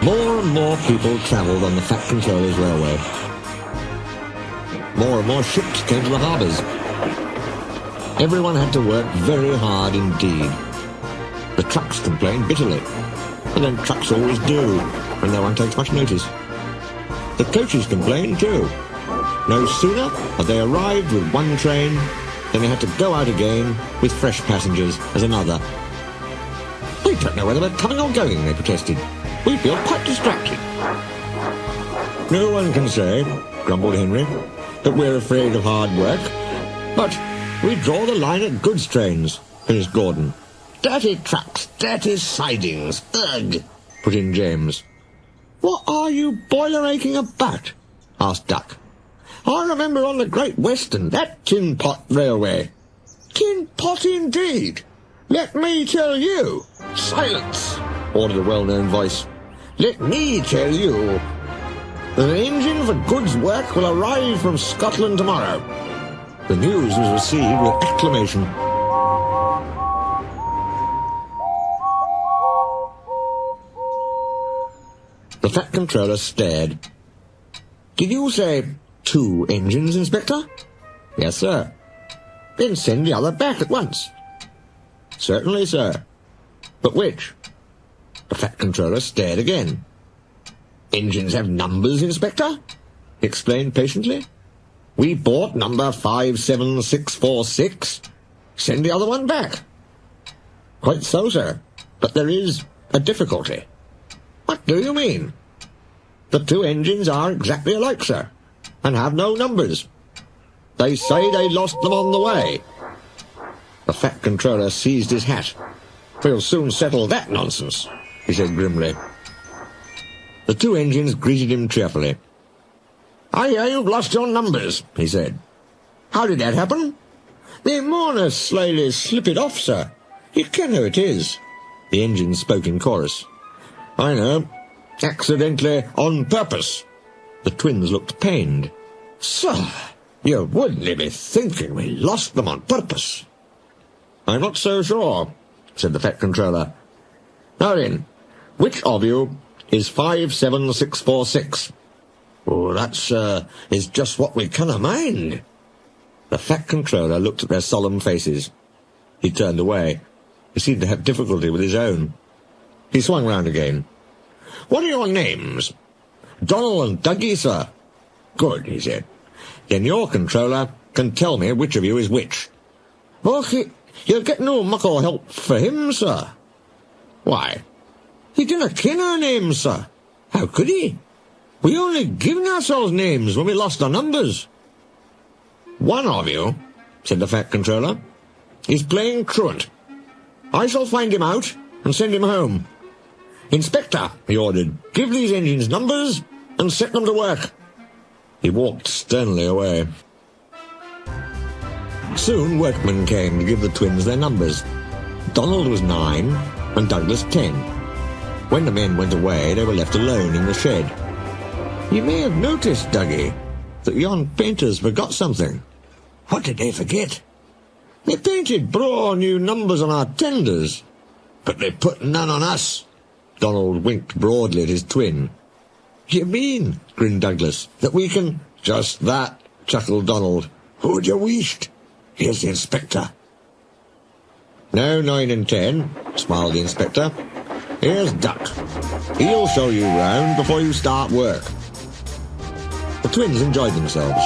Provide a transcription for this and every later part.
More and more people travelled on the Fat Controller's railway. More and more ships came to the harbours. Everyone had to work very hard indeed. The trucks complained bitterly, and then trucks always do, and no one takes much notice. The coaches complained too. No sooner had they arrived with one train than they had to go out again with fresh passengers as another. "We don't know whether we're coming or going," they protested. "We feel quite distracted." "No one can say," grumbled Henry, "that we're afraid of hard work. But we draw the line at goods trains," finished Gordon. "Dirty trucks, dirty sidings, ugh," put in James. "What are you boiler-aching about?" asked Duck. "I remember on the Great Western, that tin pot railway." "Tin pot indeed! Let me tell you—" "Silence!" ordered a well-known voice. "Let me tell you. The engine for goods work will arrive from Scotland tomorrow." The news was received with acclamation. The Fat Controller stared. "Did you say 2 engines, Inspector?" "Yes, sir." "Then send the other back at once." "Certainly, sir." "But which?" The Fat Controller stared again. "Engines have numbers, Inspector," he explained patiently. "We bought number 57646. Send the other one back." "Quite so, sir. But there is a difficulty." "What do you mean?" "The 2 engines are exactly alike, sir, and have no numbers. They say they lost them on the way." The Fat Controller seized his hat. "We'll soon settle that nonsense," he said grimly. The 2 engines greeted him cheerfully. "I hear you've lost your numbers," he said. "How did that happen?" "The mourner slyly slip it off, sir. You ken how it is." The engines spoke in chorus. "I know. Accidentally, on purpose." The twins looked pained. "Sir, you wouldn't be thinking we lost them on purpose." "I'm not so sure," said the Fat Controller. "Now then, which of you is 57646? "Oh, that's, is just what we canna mind." The Fat Controller looked at their solemn faces. He turned away. He seemed to have difficulty with his own. He swung round again. "What are your names?" "Donald and Dougie, sir." "Good," he said. "Then your controller can tell me which of you is which." "Well, you'll get no muckle help for him, sir." "Why?" "He didn't ken our names, sir. How could he? We only given ourselves names when we lost our numbers." "One of you," said the Fat Controller, "is playing truant. I shall find him out and send him home. Inspector," he ordered, "give these engines numbers and set them to work." He walked sternly away. Soon workmen came to give the twins their numbers. Donald was 9 and Douglas 10. When the men went away, they were left alone in the shed. "You may have noticed, Dougie, that yon painters forgot something." "What did they forget?" "They painted braw new numbers on our tenders." "But they put none on us." Donald winked broadly at his twin. "You mean," grinned Douglas, "that we can—" "Just that," chuckled Donald. "Who'd you wished? Here's the Inspector." "No 9 and 10, smiled the Inspector. "Here's Duck. He'll show you round before you start work." The twins enjoyed themselves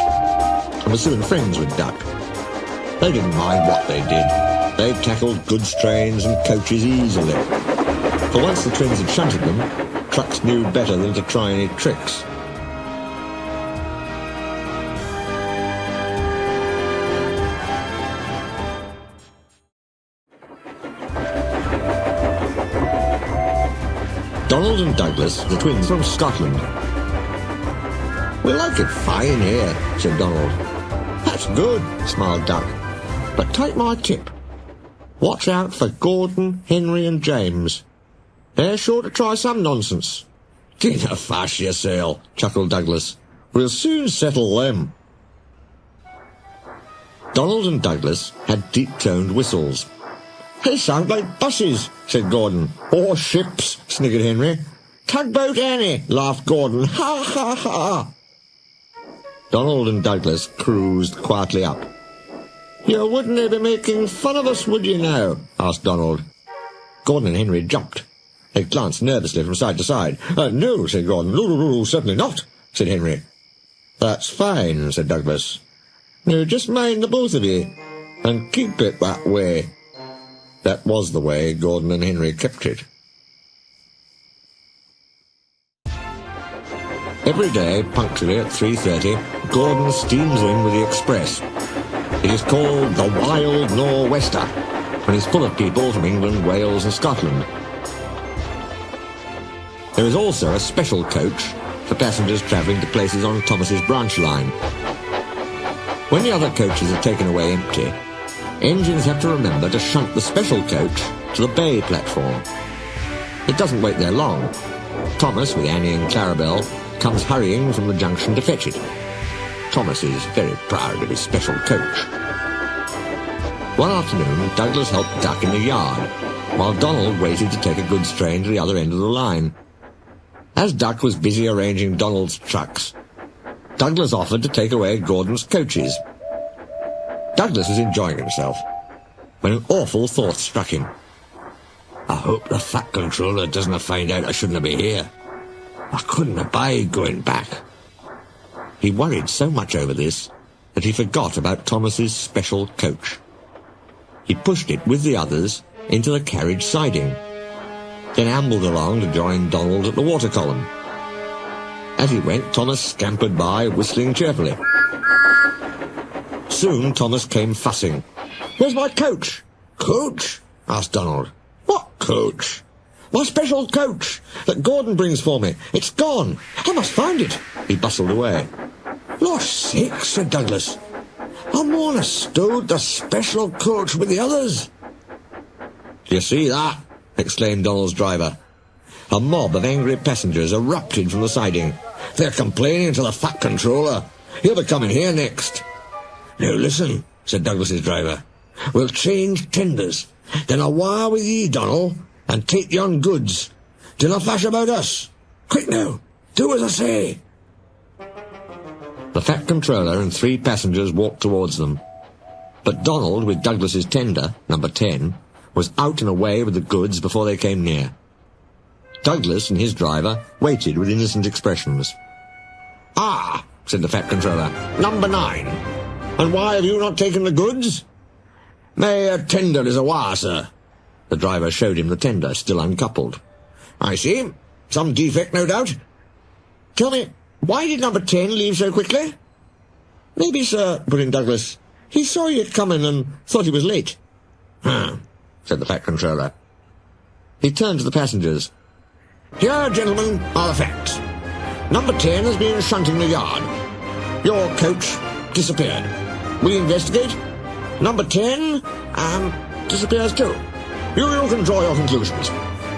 and were soon friends with Duck. They didn't mind what they did. They tackled goods trains and coaches easily. For once the twins had shunted them, trucks knew better than to try any tricks. Donald and Douglas, the twins from Scotland. "We like it fine here," said Donald. "That's good," smiled Duck. "But take my tip. Watch out for Gordon, Henry and James. They're sure to try some nonsense." "Dinna fash yourself," chuckled Douglas. "We'll soon settle them." Donald and Douglas had deep-toned whistles. They sound like buses, said Gordon. Or ships, sniggered Henry. Tugboat Annie, laughed Gordon. Ha, ha, ha. Donald and Douglas cruised quietly up. You wouldn't be making fun of us, would you now? Asked Donald. Gordon and Henry jumped. They glanced nervously from side to side. No, said Gordon. No, certainly not, said Henry. That's fine, said Douglas. Now just mind the both of you, and keep it that way. That was the way Gordon and Henry kept it. Every day, punctually at 3:30, Gordon steams in with the express. It is called the Wild Nor'Wester, and is full of people from England, Wales and Scotland. There is also a special coach for passengers travelling to places on Thomas's branch line. When the other coaches are taken away empty, engines have to remember to shunt the special coach to the bay platform. It doesn't wait there long. Thomas, with Annie and Clarabel, comes hurrying from the junction to fetch it. Thomas is very proud of his special coach. One afternoon, Douglas helped Duck in the yard, while Donald waited to take a goods train to the other end of the line. As Duck was busy arranging Donald's trucks, Douglas offered to take away Gordon's coaches. Douglas was enjoying himself when an awful thought struck him. I hope the Fat Controller doesn't find out I shouldn't be here. I couldn't abide going back. He worried so much over this that he forgot about Thomas's special coach. He pushed it with the others into the carriage siding, then ambled along to join Donald at the water column. As he went, Thomas scampered by, whistling cheerfully. Soon Thomas came fussing. Where's my coach? Coach? Asked Donald. What coach? My special coach that Gordon brings for me. It's gone. I must find it. He bustled away. Lost sakes, said Douglas. I'm on a stowed the special coach with the others. Do you see that? Exclaimed Donald's driver. A mob of angry passengers erupted from the siding. They're complaining to the Fat Controller. He'll be coming here next. Now listen, said Douglas's driver. We'll change tenders. Then I'll wire with ye, Donald, and take yon goods. Do not fash about us. Quick now, do as I say. The Fat Controller and 3 passengers walked towards them. But Donald, with Douglas's tender, number 10, was out and away with the goods before they came near. Douglas and his driver waited with innocent expressions. Ah, said the Fat Controller, number 9. And why have you not taken the goods? My tender is a wire, sir. The driver showed him the tender, still uncoupled. I see. Some defect, no doubt. Tell me, why did number 10 leave so quickly? Maybe, sir, put in Douglas, he saw you coming and thought he was late. Said the Fat Controller. He turned to the passengers. Here, gentlemen, are the facts. Number 10 has been shunting the yard. Your coach disappeared. We investigate. Number 10, disappears too. You can draw your conclusions.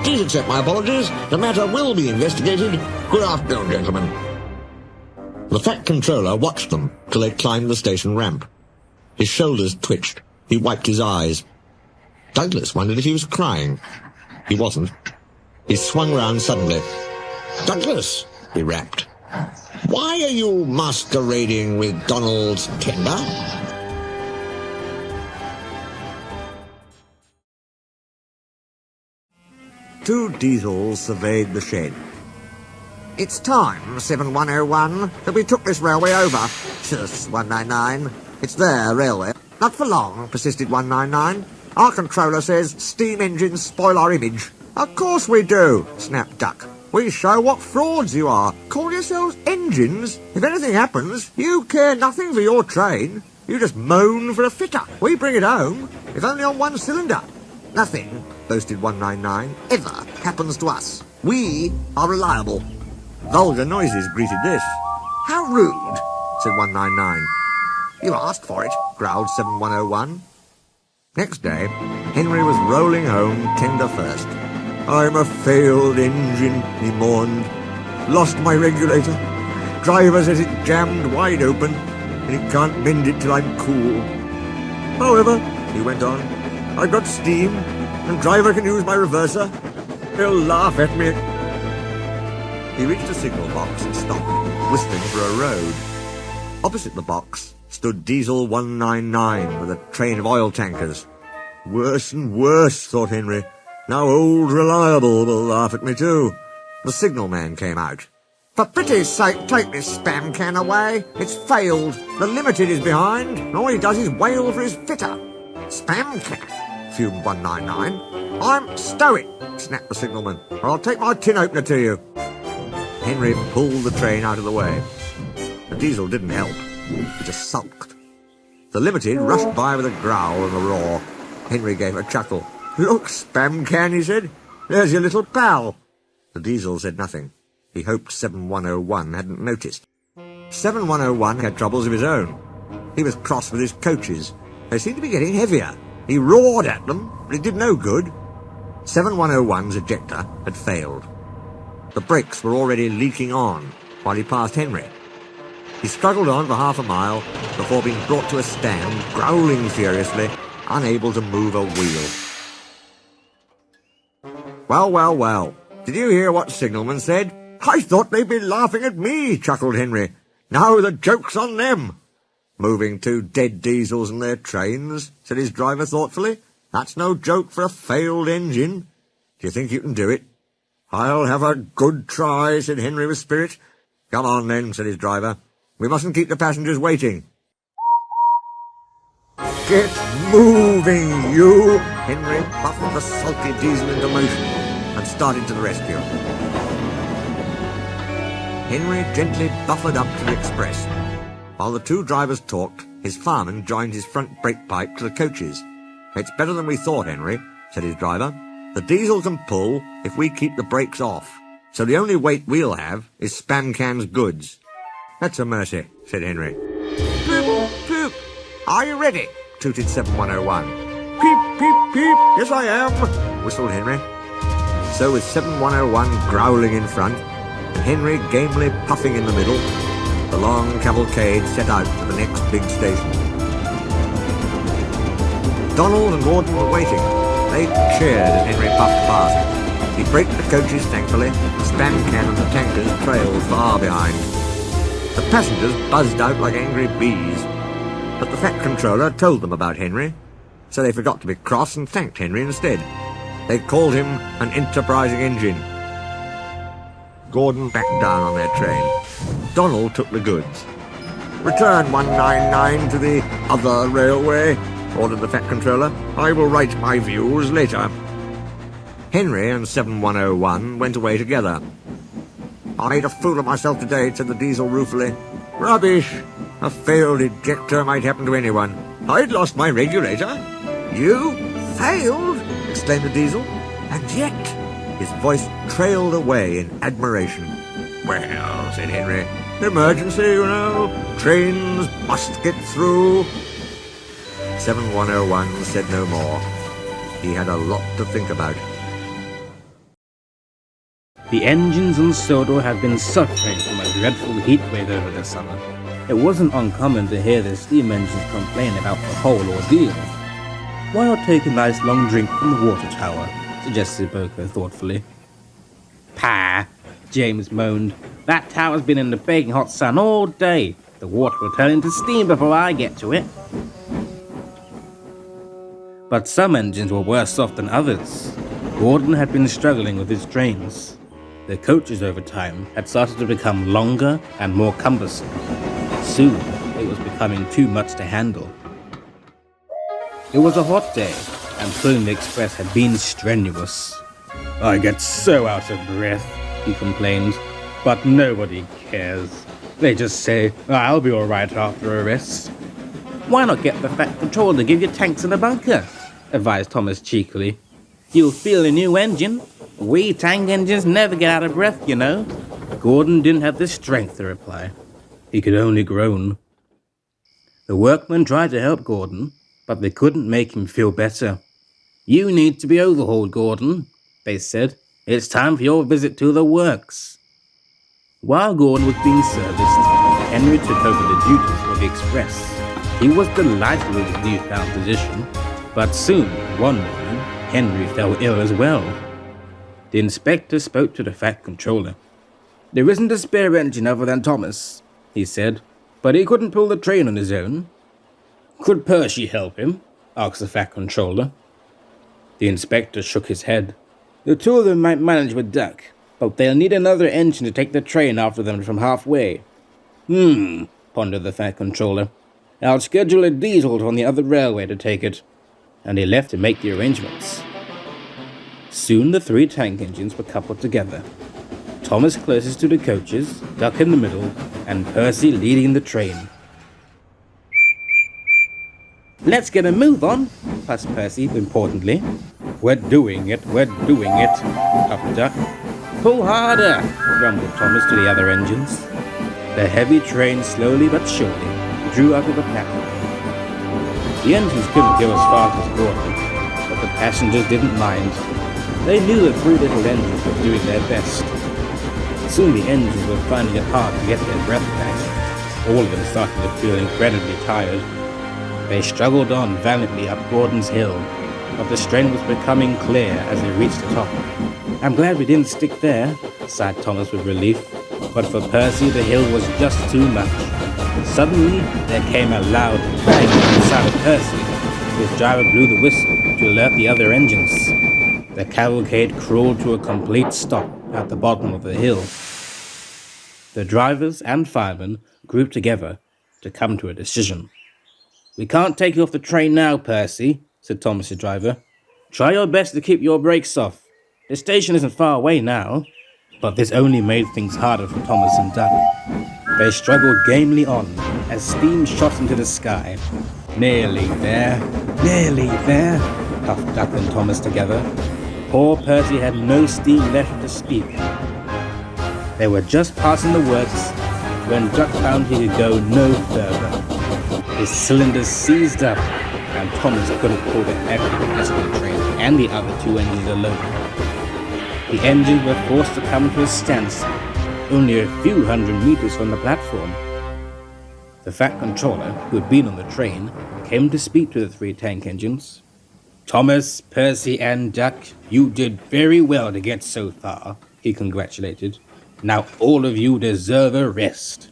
Please accept my apologies. The matter will be investigated. Good afternoon, gentlemen. The Fat Controller watched them till they climbed the station ramp. His shoulders twitched. He wiped his eyes. Douglas wondered if he was crying. He wasn't. He swung round suddenly. Douglas, he rapped. Why are you masquerading with Donald's tender? Two diesels surveyed the shed. It's time, 7101, that we took this railway over. Shush, 199. It's their railway. Not for long, persisted 199. Our controller says steam engines spoil our image. Of course we do, snapped Duck. We show what frauds you are. Call yourselves engines? If anything happens, you care nothing for your train. You just moan for a fitter. We bring it home, if only on one cylinder. Nothing, boasted 199, ever happens to us. We are reliable. Vulgar noises greeted this. How rude, said 199. You asked for it, growled 7101. Next day, Henry was rolling home tender first. I'm a failed engine, he mourned. Lost my regulator. Driver says it jammed wide open, and he can't mend it till I'm cool. However, he went on, I've got steam, and driver can use my reverser. He'll laugh at me. He reached a signal box and stopped, whistling for a road. Opposite the box stood Diesel 199 with a train of oil tankers. Worse and worse, thought Henry. Now old Reliable will laugh at me too. The signalman came out. For pity's sake, take this spam can away. It's failed. The Limited is behind, and all he does is wail for his fitter. Spam can, fumed 199. I'm stow it, snapped the signalman, or I'll take my tin opener to you. Henry pulled the train out of the way. The Diesel didn't help. He just sulked. The Limited rushed by with a growl and a roar. Henry gave a chuckle. Look, spam can, he said. There's your little pal. The Diesel said nothing. He hoped 7101 hadn't noticed. 7101 had troubles of his own. He was cross with his coaches. They seemed to be getting heavier. He roared at them, but it did no good. 7101's ejector had failed. The brakes were already leaking on while he passed Henry. He struggled on for half a mile before being brought to a stand, growling furiously, unable to move a wheel. Well, well, well. Did you hear what signalman said? I thought they'd be laughing at me, chuckled Henry. Now the joke's on them. Moving two dead diesels and their trains, said his driver thoughtfully. That's no joke for a failed engine. Do you think you can do it? I'll have a good try, said Henry with spirit. Come on then, said his driver. We mustn't keep the passengers waiting. Get moving, you! Henry puffed the sulky diesel into motion and started to the rescue. Henry gently buffered up to the express. While the two drivers talked, his fireman joined his front brake pipe to the coaches. It's better than we thought, Henry, said his driver. The diesel can pull if we keep the brakes off, so the only weight we'll have is Spam Can's goods. That's a mercy, said Henry. Poop, poop. Are you ready? Tooted 7101. Peep, peep, peep. Yes, I am, whistled Henry. So with 7101 growling in front, and Henry gamely puffing in the middle, the long cavalcade set out for the next big station. Donald and Gordon were waiting. They cheered as Henry puffed past. He braked the coaches thankfully. The Spam Can and the tankers trailed far behind. The passengers buzzed out like angry bees. But the Fat Controller told them about Henry, so they forgot to be cross and thanked Henry instead. They called him an enterprising engine. Gordon backed down on their train. Donald took the goods. Return 199 to the other railway, ordered the Fat Controller. I will write my views later. Henry and 7101 went away together. I made a fool of myself today, said the Diesel ruefully. Rubbish! A failed ejector might happen to anyone. I'd lost my regulator. You? Failed? Exclaimed the Diesel. And yet... His voice trailed away in admiration. Well, said Henry, emergency, you know. Trains must get through. 7101 said no more. He had a lot to think about. The engines on Sodor had been suffering from a dreadful heat wave over the summer. It wasn't uncommon to hear the steam engines complain about the whole ordeal. Why not take a nice long drink from the water tower? Suggested Boko thoughtfully. Pah! James moaned. That tower's been in the baking hot sun all day. The water will turn into steam before I get to it. But some engines were worse off than others. Gordon had been struggling with his trains. The coaches over time had started to become longer and more cumbersome. Soon, it was becoming too much to handle. It was a hot day, and pulling the express had been strenuous. I get so out of breath, he complained, but nobody cares. They just say, I'll be alright after a rest. Why not get the Fat Controller to give you tanks in a bunker? Advised Thomas cheekily. You'll feel a new engine. We tank engines never get out of breath, you know. Gordon didn't have the strength to reply. He could only groan. The workmen tried to help Gordon, but they couldn't make him feel better. You need to be overhauled, Gordon, they said. It's time for your visit to the works. While Gordon was being serviced, Henry took over the duties for the express. He was delighted with his newfound position, But soon, one morning, Henry fell ill as well. The inspector spoke to the Fat Controller. "There isn't a spare engine other than Thomas," he said, "but he couldn't pull the train on his own." "Could Percy help him?" asked the Fat Controller. The inspector shook his head. "The two of them might manage with Duck, but they'll need another engine to take the train after them from halfway." Pondered the Fat Controller. "I'll schedule a diesel on the other railway to take it." And he left to make the arrangements. Soon the three tank engines were coupled together. Thomas closest to the coaches, Duck in the middle, and Percy leading the train. "Let's get a move on," fussed Percy importantly. We're doing it, puffed Duck. "Pull harder," grumbled Thomas to the other engines. The heavy train slowly but surely drew up at the platform. The engines couldn't go as fast as Gordon, but the passengers didn't mind. They knew the three little engines were doing their best. Soon the engines were finding it hard to get their breath back. All of them started to feel incredibly tired. They struggled on valiantly up Gordon's hill, but the strain was becoming clear as they reached the top. "I'm glad we didn't stick there," sighed Thomas with relief. But for Percy, the hill was just too much. Suddenly, there came a loud bang inside of Percy. His driver blew the whistle to alert the other engines. The cavalcade crawled to a complete stop at the bottom of the hill. The drivers and firemen grouped together to come to a decision. "We can't take you off the train now, Percy," said Thomas, the driver. "Try your best to keep your brakes off. The station isn't far away now." But this only made things harder for Thomas and Duck. They struggled gamely on as steam shot into the sky. Nearly there, puffed Duck and Thomas together. Poor Percy had no steam left to speak. They were just passing the works when Duck found he could go no further. His cylinders seized up, and Thomas couldn't pull the heavy passenger train and the other two engines alone. The engines were forced to come to a standstill, only a few hundred meters from the platform. The Fat Controller, who had been on the train, came to speak to the three tank engines. "Thomas, Percy, and Duck, you did very well to get so far," he congratulated. "Now all of you deserve a rest."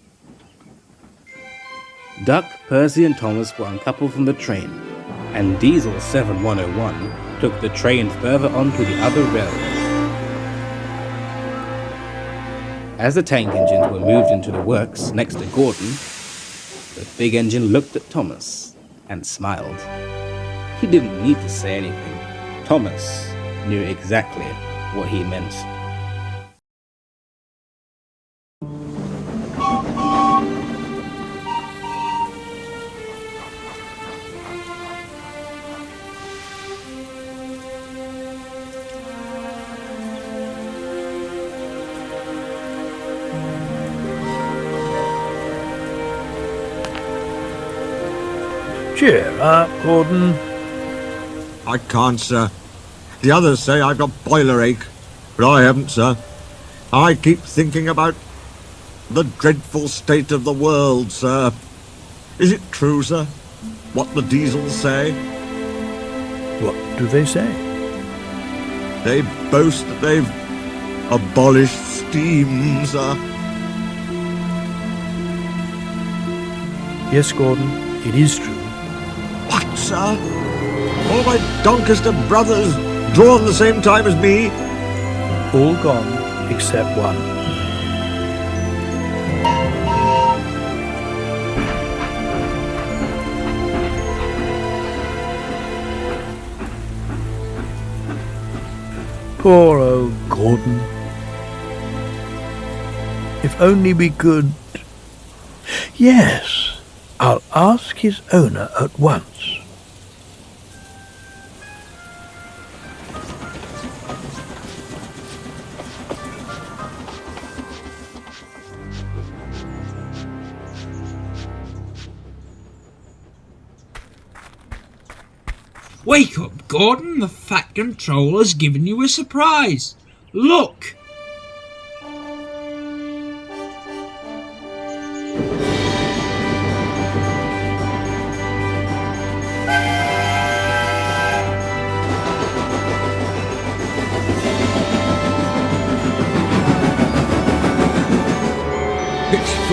Duck, Percy, and Thomas were uncoupled from the train, and Diesel 7101 took the train further onto the other railway. As the tank engines were moved into the works next to Gordon, the big engine looked at Thomas and smiled. He didn't need to say anything. Thomas knew exactly what he meant. Cheer up, Gordon. I can't, sir. The others say I've got boiler ache, but I haven't, sir. I keep thinking about the dreadful state of the world, sir. Is it true, sir, what the diesels say? What do they say? They boast that they've abolished steam, sir. Yes, Gordon, it is true. What, sir? All my Doncaster brothers drawn the same time as me? All gone except one. Poor old Gordon. If only we could... Yes, I'll ask his owner at once. Wake up, Gordon. The Fat Controller's given you a surprise. Look!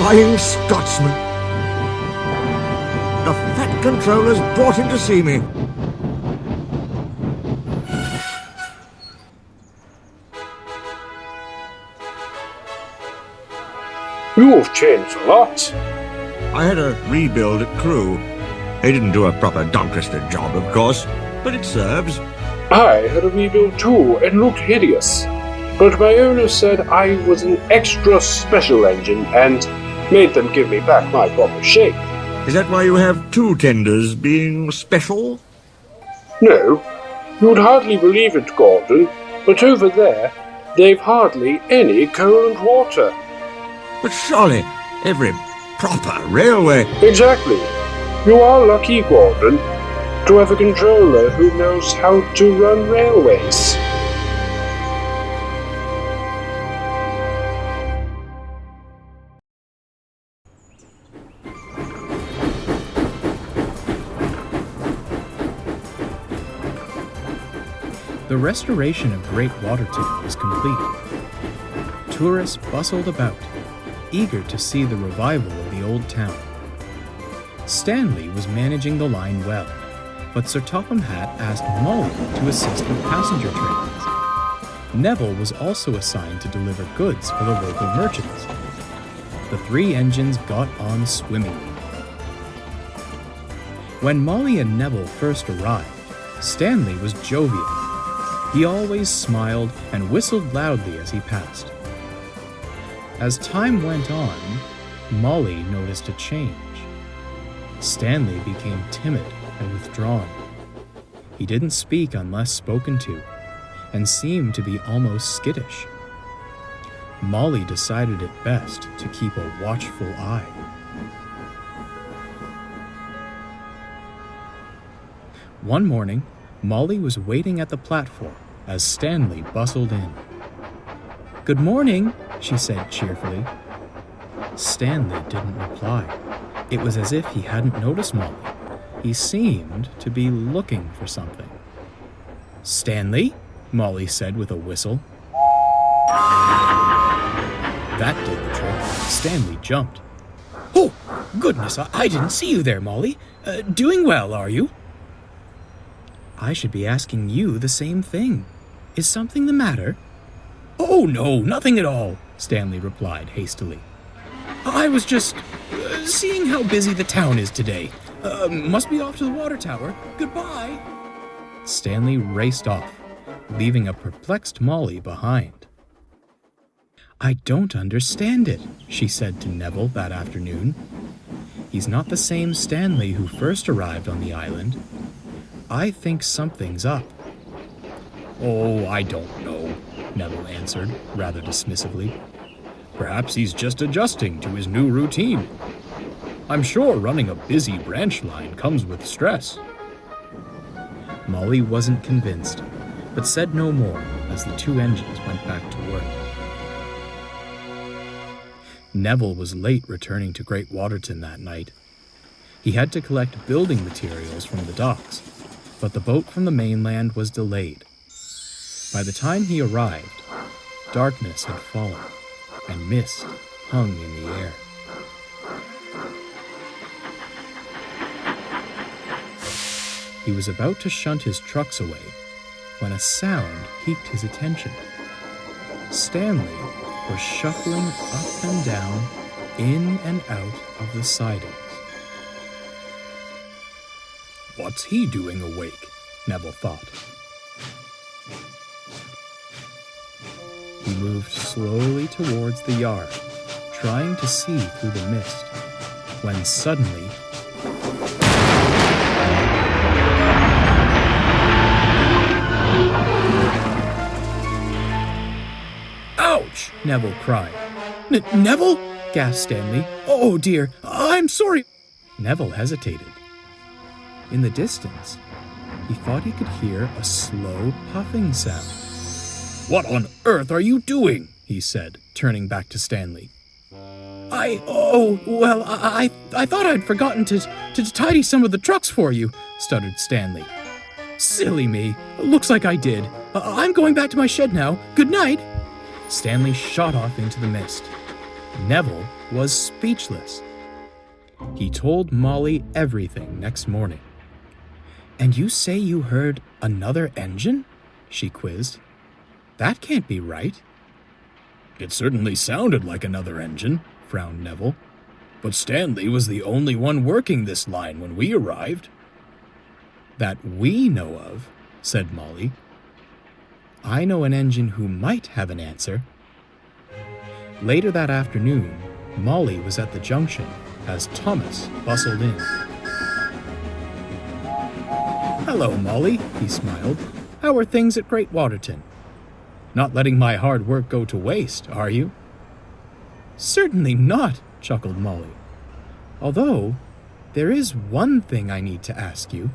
Flying Scotsman! The Fat Controller's brought him to see me. You've changed a lot. I had a rebuild at Crewe. They didn't do a proper Doncaster job, of course, but it serves. I had a rebuild too and looked hideous. But my owner said I was an extra special engine and made them give me back my proper shape. Is that why you have two tenders being special? No, you'd hardly believe it, Gordon, but over there, they've hardly any coal and water. But surely every proper railway... Exactly. You are lucky, Gordon, to have a controller who knows how to run railways. The restoration of Great Waterton was complete. Tourists bustled about, eager to see the revival of the old town. Stanley was managing the line well, but Sir Topham Hatt asked Molly to assist with passenger trains. Neville was also assigned to deliver goods for the local merchants. The three engines got on swimmingly. When Molly and Neville first arrived, Stanley was jovial. He always smiled and whistled loudly as he passed. As time went on, Molly noticed a change. Stanley became timid and withdrawn. He didn't speak unless spoken to, and seemed to be almost skittish. Molly decided it best to keep a watchful eye. One morning, Molly was waiting at the platform as Stanley bustled in. "Good morning," she said cheerfully. Stanley didn't reply. It was as if he hadn't noticed Molly. He seemed to be looking for something. "Stanley?" Molly said with a whistle. That did the trick. Stanley jumped. "Oh, goodness, I didn't see you there, Molly. Doing well, are you?" "I should be asking you the same thing. Is something the matter?" "Oh, no, nothing at all," Stanley replied hastily. "I was just seeing how busy the town is today. Must be off to the water tower. Goodbye." Stanley raced off, leaving a perplexed Molly behind. "I don't understand it," she said to Neville that afternoon. "He's not the same Stanley who first arrived on the island. I think something's up." "Oh, I don't know," Neville answered, rather dismissively. "Perhaps he's just adjusting to his new routine. I'm sure running a busy branch line comes with stress." Molly wasn't convinced, but said no more as the two engines went back to work. Neville was late returning to Great Waterton that night. He had to collect building materials from the docks, but the boat from the mainland was delayed. By the time he arrived, darkness had fallen, and mist hung in the air. He was about to shunt his trucks away when a sound piqued his attention. Stanley was shuffling up and down, in and out of the sidings. "What's he doing awake?" Neville thought. He moved slowly towards the yard, trying to see through the mist, when suddenly... "Ouch!" Neville cried. "Neville?" gasped Stanley. "Oh dear, I'm sorry." Neville hesitated. In the distance, he thought he could hear a slow puffing sound. "What on earth are you doing?" he said, turning back to Stanley. I thought I'd forgotten to tidy some of the trucks for you," stuttered Stanley. "Silly me. Looks like I did. I'm going back to my shed now. Good night." Stanley shot off into the mist. Neville was speechless. He told Molly everything next morning. "And you say you heard another engine?" she quizzed. "That can't be right." "It certainly sounded like another engine," frowned Neville. "But Stanley was the only one working this line when we arrived." "That we know of," said Molly. "I know an engine who might have an answer." Later that afternoon, Molly was at the junction as Thomas bustled in. "Hello, Molly," he smiled. "How are things at Great Waterton? Not letting my hard work go to waste, are you?" "Certainly not," chuckled Molly. "Although, there is one thing I need to ask you."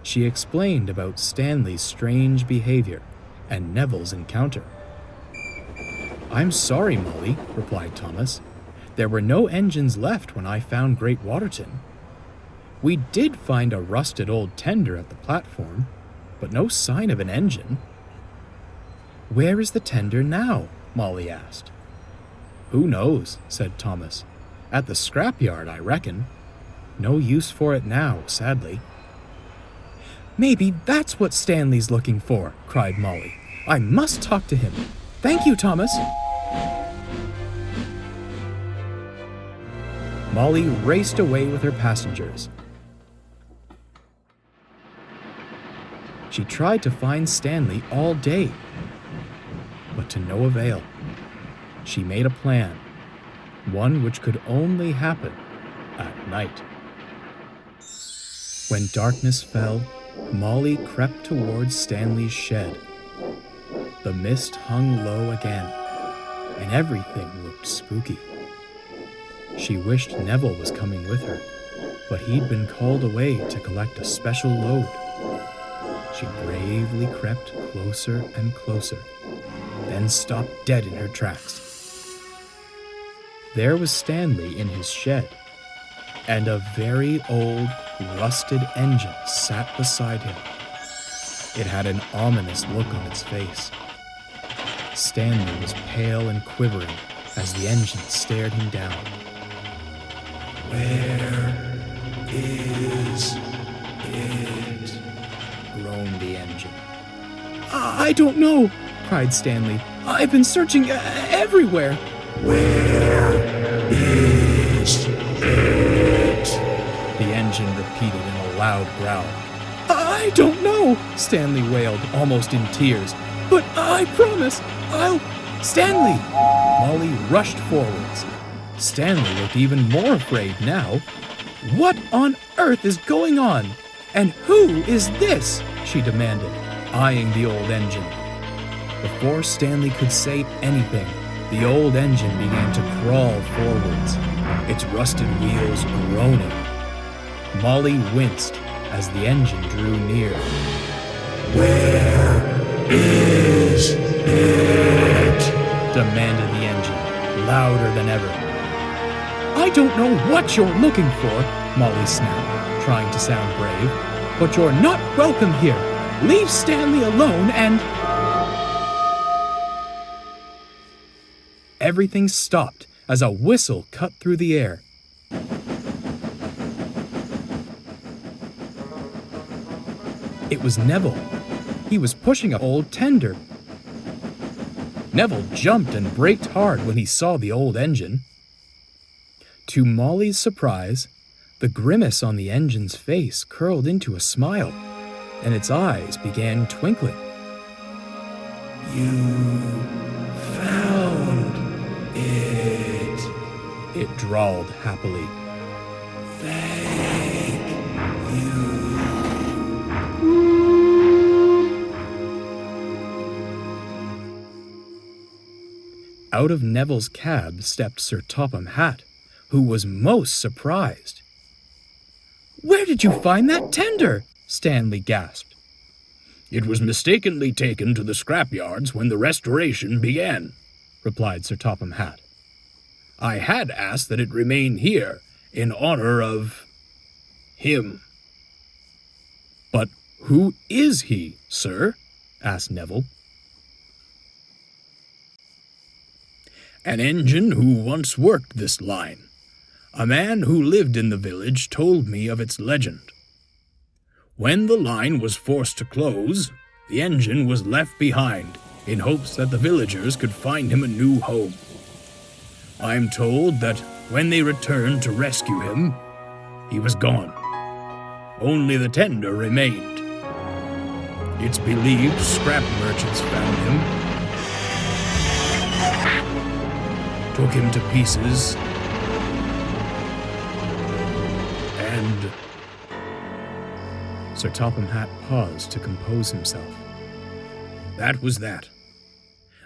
She explained about Stanley's strange behavior and Neville's encounter. "I'm sorry, Molly," replied Thomas. "There were no engines left when I found Great Waterton. We did find a rusted old tender at the platform, but no sign of an engine." "Where is the tender now?" Molly asked. "Who knows," said Thomas. "At the scrapyard, I reckon. No use for it now, sadly." "Maybe that's what Stanley's looking for," cried Molly. "I must talk to him. Thank you, Thomas." Molly raced away with her passengers. She tried to find Stanley all day, but to no avail. She made a plan, one which could only happen at night. When darkness fell, Molly crept towards Stanley's shed. The mist hung low again, and everything looked spooky. She wished Neville was coming with her, but he'd been called away to collect a special load. She bravely crept closer and closer, then stopped dead in her tracks. There was Stanley in his shed, and a very old, rusted engine sat beside him. It had an ominous look on its face. Stanley was pale and quivering as the engine stared him down. "Where is it?" groaned the engine. "I don't know," cried Stanley. "I've been searching everywhere." "Where is it?" the engine repeated in a loud growl. "I don't know," Stanley wailed, almost in tears. "But I promise, I'll... Stanley!" Molly rushed forwards. Stanley looked even more afraid now. "What on earth is going on? And who is this?" she demanded, eyeing the old engine. Before Stanley could say anything, the old engine began to crawl forwards, its rusted wheels groaning. Molly winced as the engine drew near. "Where is it?" demanded the engine, louder than ever. "I don't know what you're looking for," Molly snapped, trying to sound brave, "but you're not welcome here. Leave Stanley alone and..." Everything stopped as a whistle cut through the air. It was Neville. He was pushing an old tender. Neville jumped and braked hard when he saw the old engine. To Molly's surprise, the grimace on the engine's face curled into a smile, and its eyes began twinkling. "You found it," it drawled happily. "Thank you." Out of Neville's cab stepped Sir Topham Hatt, who was most surprised. "Where did you find that tender?" Stanley gasped. "It was mistakenly taken to the scrapyards when the restoration began," replied Sir Topham Hatt. "I had asked that it remain here in honor of him." "But who is he, sir?" asked Neville. An engine who once worked this line. A man who lived in the village told me of its legend. When the line was forced to close, the engine was left behind in hopes that the villagers could find him a new home. I'm told that when they returned to rescue him, he was gone. Only the tender remained. It's believed scrap merchants found him, took him to pieces, and... Sir Topham Hatt paused to compose himself. That was that.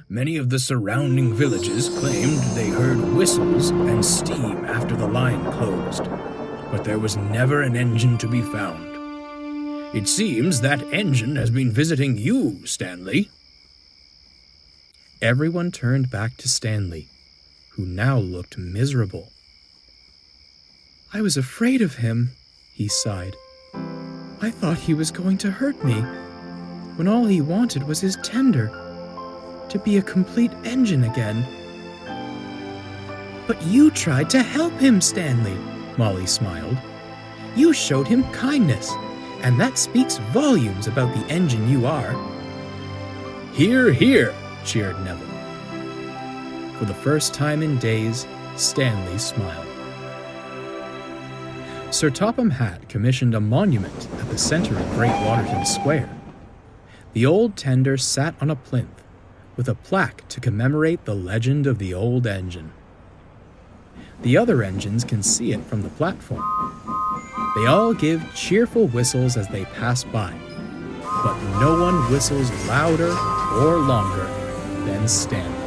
Many of the surrounding villages claimed they heard whistles and steam after the line closed, but there was never an engine to be found. It seems that engine has been visiting you, Stanley. Everyone turned back to Stanley, who now looked miserable. I was afraid of him, he sighed. I thought he was going to hurt me, when all he wanted was his tender, to be a complete engine again. But you tried to help him, Stanley, Molly smiled. You showed him kindness, and that speaks volumes about the engine you are. Hear, hear, cheered Neville. For the first time in days, Stanley smiled. Sir Topham Hatt commissioned a monument at the center of Great Waterton Square. The old tender sat on a plinth, with a plaque to commemorate the legend of the old engine. The other engines can see it from the platform. They all give cheerful whistles as they pass by, but no one whistles louder or longer than Stanley.